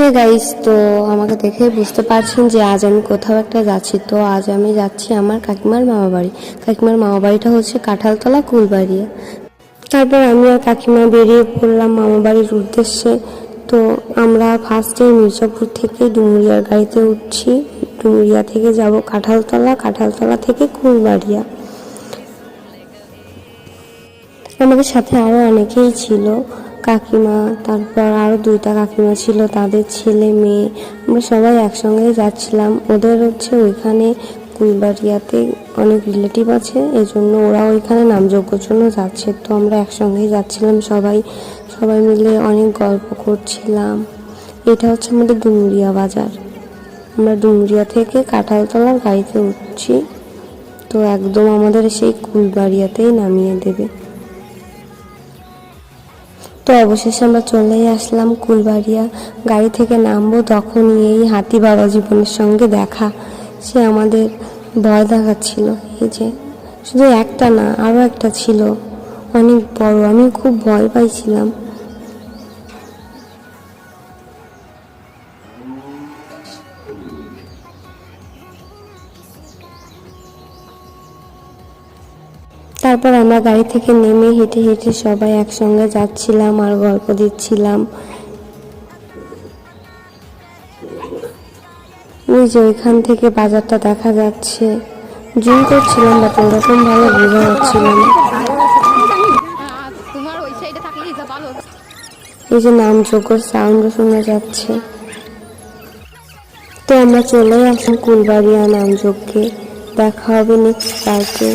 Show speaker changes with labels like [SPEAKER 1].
[SPEAKER 1] Hey guys, তো আমাকে দেখে বুঝতে পারছেন যে আজ আমি কোথাও একটা যাচ্ছি। তো আজ আমি যাচ্ছি আমার কাকিমার মামা বাড়ি। কাকিমার মামা বাড়িটা হচ্ছে কাঁঠালতলা কুলবাড়িয়া। তারপর আমি আর কাকিমা বেরিয়ে পড়লাম মামা বাড়ির উদ্দেশ্যে। তো আমরা ফার্স্টে মির্জাপুর থেকে ডুমুরিয়ার গাড়িতে উঠছি। ডুমুরিয়া থেকে যাব কাঁঠালতলা, কাঁঠালতলা থেকে কুলবাড়িয়া। আমাদের সাথে আরও অনেকেই ছিল, কাকিমা, তারপর আরও দুইটা কাকিমা ছিল, তাদের ছেলে মেয়ে, আমরা সবাই একসঙ্গে যাচ্ছিলাম। ওদের হচ্ছে ওইখানে কুলবাড়িয়াতে অনেক রিলেটিভ আছে, এই জন্য ওরা ওইখানে নামযজ্ঞর জন্য যাচ্ছে। তো আমরা একসঙ্গেই যাচ্ছিলাম, সবাই সবাই মিলে অনেক গল্প করছিলাম। এটা হচ্ছে আমাদের ডুমুরিয়া বাজার। আমরা ডুমুরিয়া থেকে কাঁঠালতলার গাড়িতে উঠছি। তো একদম আমাদের সেই কুলবাড়িয়াতেই নামিয়ে দেবে। তো অবশেষে আমরা চলেই আসলাম কুলবাড়িয়া। গাড়ি থেকে নামবো তখনই এই হাতি বাবা জীবনের সঙ্গে দেখা। সে আমাদের ভয় দেখাচ্ছিল। এই যে শুধু একটা না, আরও একটা ছিল, অনেক বড়। আমি খুব ভয় পাইছিলাম। তারপর আমরা গাড়ি থেকে নেমে হেঁটে হেঁটে সবাই একসঙ্গে যাচ্ছিলাম আর গল্প দিচ্ছিলাম। ওই যে ওইখান থেকে বাজারটা দেখা যাচ্ছে। জুম করছিলাম বাট ওরকম ভালো বোঝা যাচ্ছিল না। এই যে নামযজ্ঞর সাউন্ডও শোনা যাচ্ছে। তো আমরা চলে আসলাম কুলবাড়িয়া নামযজ্ঞে। দেখা হবে নেক্সট পার্টে।